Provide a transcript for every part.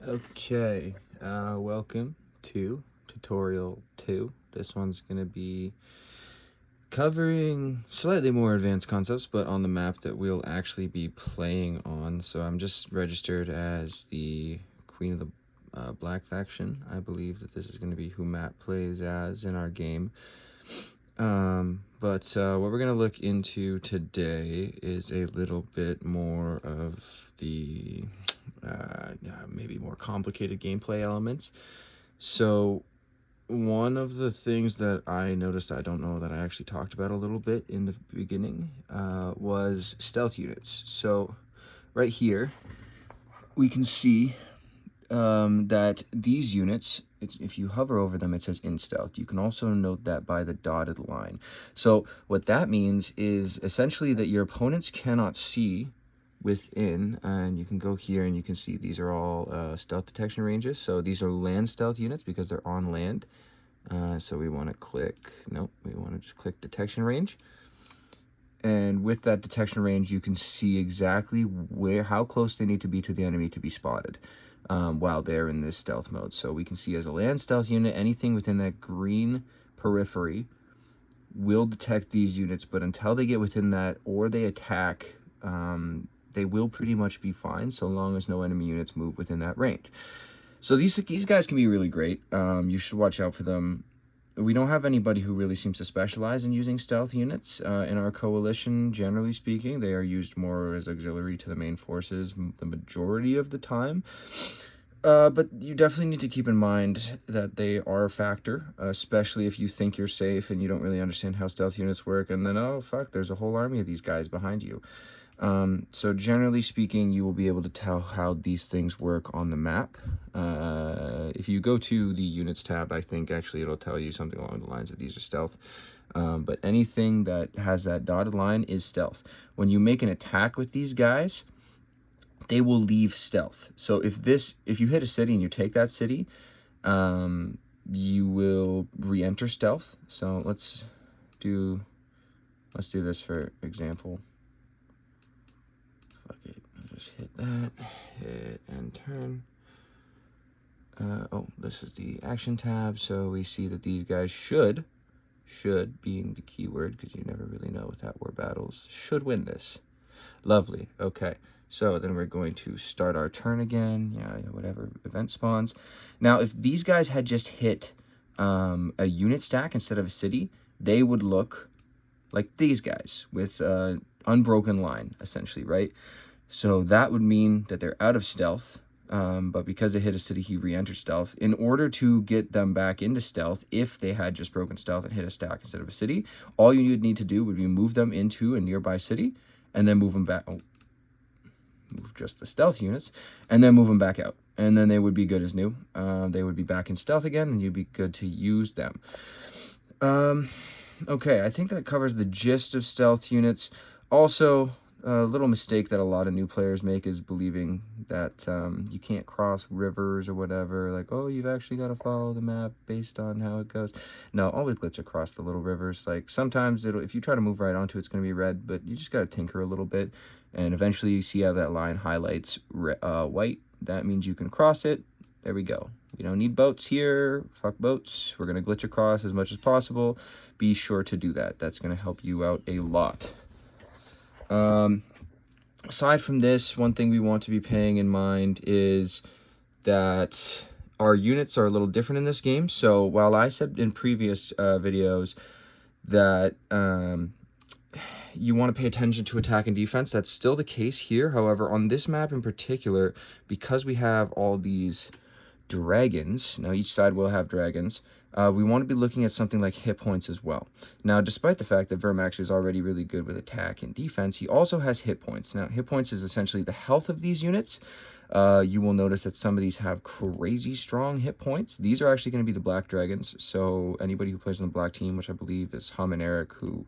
Okay, welcome to tutorial 2. This one's going to be covering slightly more advanced concepts, but on the map that we'll actually be playing on. So I'm just registered as the Queen of the Black faction. I believe that this is going to be who Matt plays as in our game. But what we're going to look into today is a little bit more of the maybe more complicated gameplay elements. So one of the things that I noticed, I don't know that I actually talked about a little bit in the beginning, was stealth units. So right here we can see that these units, if you hover over them, it says in stealth. You can also note that by the dotted line. So what that means is essentially that your opponents cannot see within, and you can go here and you can see these are all stealth detection ranges. So these are land stealth units because they're on land. So we want to click, nope, we want to just click detection range. And with that detection range, you can see exactly how close they need to be to the enemy to be spotted while they're in this stealth mode. So we can see as a land stealth unit, anything within that green periphery will detect these units, but until they get within that or they attack, they will pretty much be fine so long as no enemy units move within that range. So these guys can be really great. You should watch out for them. We don't have anybody who really seems to specialize in using stealth units in our coalition. Generally speaking, they are used more as auxiliary to the main forces the majority of the time. But you definitely need to keep in mind that they are a factor, especially if you think you're safe and you don't really understand how stealth units work, and then, oh, fuck, there's a whole army of these guys behind you. So generally speaking, you will be able to tell how these things work on the map. If you go to the units tab, I think actually it'll tell you something along the lines that these are stealth. But anything that has that dotted line is stealth. When you make an attack with these guys, they will leave stealth. So if you hit a city and you take that city, you will re-enter stealth. So let's do this for example. Fuck it, I'll just hit that, hit and turn. Oh, this is the action tab, so we see that these guys should being the keyword, because you never really know with that war battles, should win this. Lovely. Okay, so then we're going to start our turn again. Yeah, whatever event spawns. Now, if these guys had just hit a unit stack instead of a city, they would look like these guys with unbroken line, essentially, right? So that would mean that they're out of stealth, but because they hit a city, he re-enters stealth. In order to get them back into stealth, if they had just broken stealth and hit a stack instead of a city, all you would need to do would be move them into a nearby city, and then move them back. Oh, move just the stealth units, and then move them back out. And then they would be good as new. They would be back in stealth again, and you'd be good to use them. Okay, I think that covers the gist of stealth units. Also, a little mistake that a lot of new players make is believing that you can't cross rivers or whatever. Like, oh, you've actually got to follow the map based on how it goes. No, always glitch across the little rivers. Like, sometimes if you try to move right onto it, it's going to be red, but you just got to tinker a little bit. And eventually you see how that line highlights white. That means you can cross it. There we go. We don't need boats here. Fuck boats. We're going to glitch across as much as possible. Be sure to do that. That's going to help you out a lot. Aside from this, one thing we want to be paying in mind is that our units are a little different in this game. So while I said in previous videos that you want to pay attention to attack and defense, that's still the case here. However, on this map in particular, because we have all these dragons, now each side will have dragons, we want to be looking at something like hit points as well. Now, despite the fact that Vermax is already really good with attack and defense, he also has hit points. Now, hit points is essentially the health of these units. You will notice that some of these have crazy strong hit points. These are actually going to be the black dragons. So anybody who plays on the black team, which I believe is Hum and Eric, who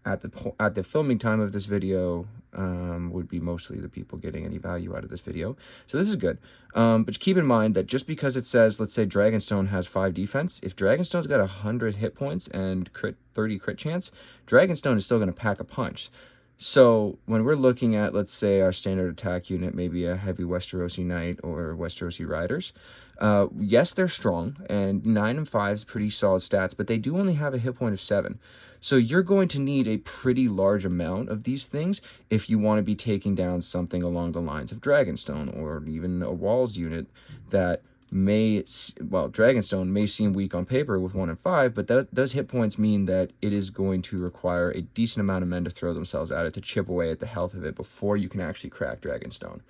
at the filming time of this video would be mostly the people getting any value out of this video. So this is good. But keep in mind that just because it says, let's say Dragonstone has 5 defense, if Dragonstone's got 100 hit points and 30 crit chance, Dragonstone is still going to pack a punch. So when we're looking at, let's say, our standard attack unit, maybe a heavy Westerosi Knight or Westerosi Riders, yes, they're strong, and 9 and 5 is pretty solid stats, but they do only have a hit point of 7. So you're going to need a pretty large amount of these things if you want to be taking down something along the lines of Dragonstone, or even a Walls unit that Dragonstone may seem weak on paper with 1 and 5, but those hit points mean that it is going to require a decent amount of men to throw themselves at it to chip away at the health of it before you can actually crack Dragonstone.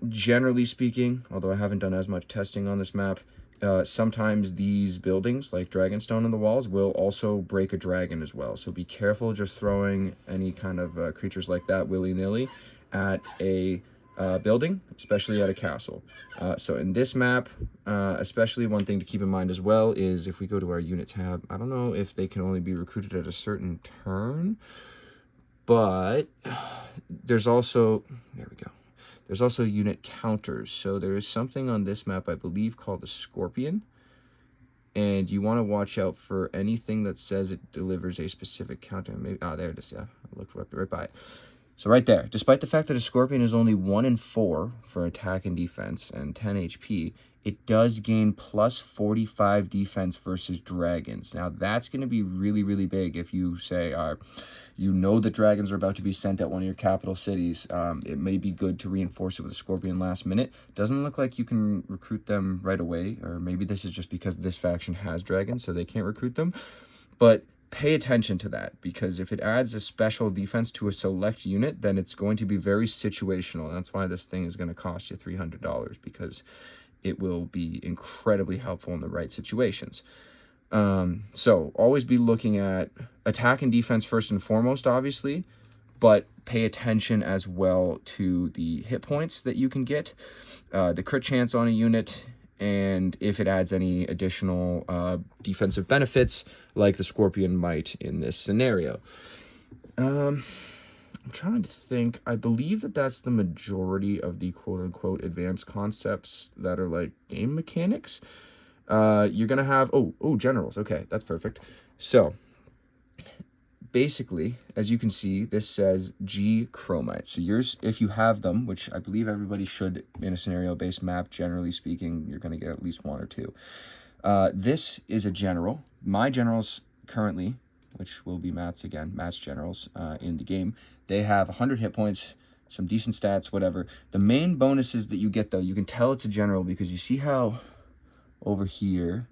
Generally speaking, although I haven't done as much testing on this map, sometimes these buildings, like Dragonstone in the walls, will also break a dragon as well. So be careful just throwing any kind of creatures like that willy-nilly at a building, especially at a castle. So in this map, especially one thing to keep in mind as well is if we go to our unit tab, I don't know if they can only be recruited at a certain turn, but there's also, there we go. There's also unit counters. So there is something on this map, I believe, called the Scorpion. And you want to watch out for anything that says it delivers a specific counter. Maybe, there it is, yeah. I looked right by it. So right there, despite the fact that a Scorpion is only 1 and 4 for attack and defense and 10 HP, it does gain plus 45 defense versus dragons. Now that's going to be really, really big if you say, you know the dragons are about to be sent at one of your capital cities. It may be good to reinforce it with a Scorpion last minute. Doesn't look like you can recruit them right away, or maybe this is just because this faction has dragons, so they can't recruit them. But pay attention to that, because if it adds a special defense to a select unit, then it's going to be very situational. That's why this thing is going to cost you $300, because it will be incredibly helpful in the right situations. So always be looking at attack and defense first and foremost, obviously, but pay attention as well to the hit points that you can get, the crit chance on a unit, and if it adds any additional defensive benefits like the Scorpion might in this scenario. I'm trying to think. I believe that that's the majority of the quote-unquote advanced concepts that are like game mechanics. You're gonna have generals. Okay, that's perfect. So basically, as you can see, this says G chromite. So yours, if you have them, which I believe everybody should in a scenario-based map, generally speaking, you're gonna get at least 1 or 2. This is a general. My generals currently, which will be Matt's generals in the game, they have 100 hit points, some decent stats, whatever. The main bonuses that you get, though, you can tell it's a general because you see how over here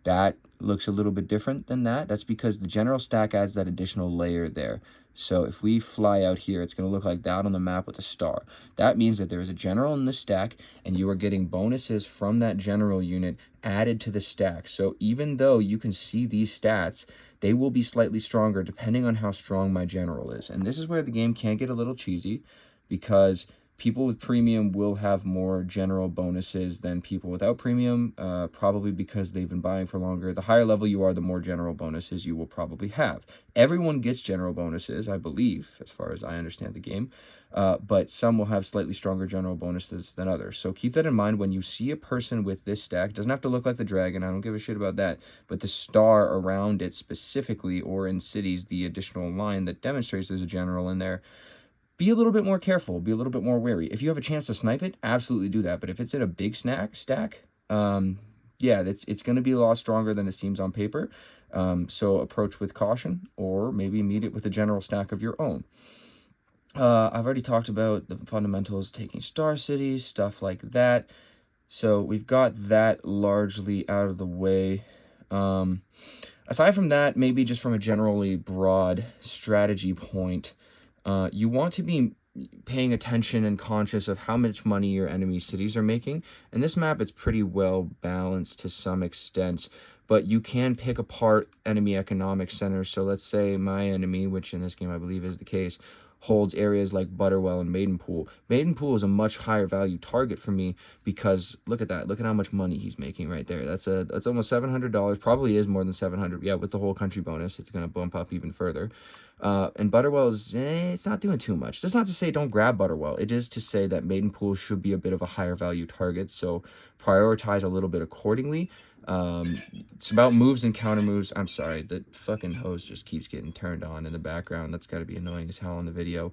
that looks a little bit different than that. That's because the general stack adds that additional layer there. So if we fly out here, it's going to look like that on the map with a star. That means that there is a general in the stack, and you are getting bonuses from that general unit added to the stack. So even though you can see these stats, they will be slightly stronger depending on how strong my general is. And this is where the game can get a little cheesy, because people with premium will have more general bonuses than people without premium, probably because they've been buying for longer. The higher level you are, the more general bonuses you will probably have. Everyone gets general bonuses, I believe, as far as I understand the game, but some will have slightly stronger general bonuses than others. So keep that in mind when you see a person with this stack. It doesn't have to look like the dragon, I don't give a shit about that, but the star around it specifically, or in cities, the additional line that demonstrates there's a general in there. Be a little bit more careful, be a little bit more wary. If you have a chance to snipe it, absolutely do that. But if it's in a big stack, yeah, it's going to be a lot stronger than it seems on paper. So approach with caution, or maybe meet it with a general stack of your own. I've already talked about the fundamentals, taking star cities, stuff like that. So we've got that largely out of the way. Aside from that, maybe just from a generally broad strategy point, you want to be paying attention and conscious of how much money your enemy cities are making. In this map, it's pretty well balanced to some extent, but you can pick apart enemy economic centers. So let's say my enemy, which in this game I believe is the case, holds areas like Butterwell and Maidenpool. Maidenpool is a much higher value target for me because look at that. Look at how much money he's making right there. That's almost $700. Probably is more than 700. Yeah, with the whole country bonus, it's going to bump up even further. And Butterwell is, it's not doing too much. That's not to say don't grab Butterwell. It is to say that Maiden Pool should be a bit of a higher value target, so prioritize a little bit accordingly. It's about moves and counter moves. I'm sorry, the fucking hose just keeps getting turned on in the background. That's got to be annoying as hell on the video.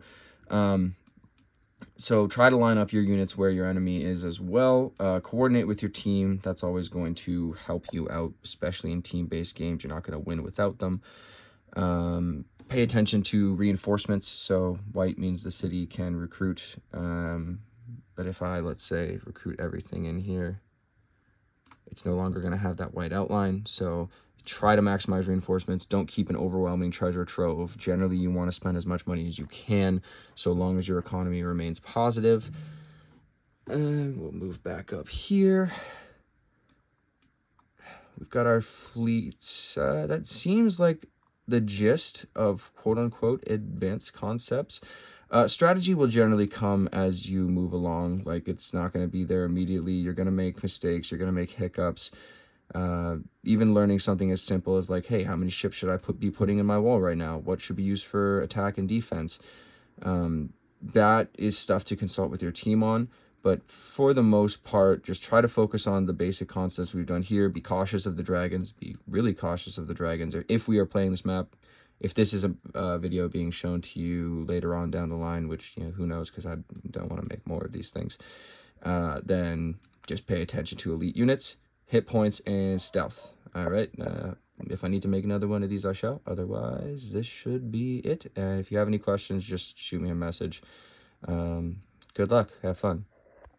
So try to line up your units where your enemy is as well. Coordinate with your team. That's always going to help you out, especially in team-based games. You're not going to win without them. Pay attention to reinforcements. So white means the city can recruit. But if I, let's say, recruit everything in here, it's no longer going to have that white outline. So try to maximize reinforcements. Don't keep an overwhelming treasure trove. Generally, you want to spend as much money as you can, so long as your economy remains positive. We'll move back up here. We've got our fleets. That seems like the gist of quote-unquote advanced concepts. Strategy will generally come as you move along. Like, it's not going to be there immediately. You're going to make mistakes. You're going to make hiccups. Even learning something as simple as like, hey, how many ships should I be putting in my wall right now? What should be used for attack and defense? That is stuff to consult with your team on. But for the most part, just try to focus on the basic concepts we've done here. Be cautious of the dragons. Be really cautious of the dragons. If we are playing this map, if this is a video being shown to you later on down the line, which, you know, who knows, because I don't want to make more of these things, then just pay attention to elite units, hit points, and stealth. All right. If I need to make another one of these, I shall. Otherwise, this should be it. And if you have any questions, just shoot me a message. Good luck. Have fun.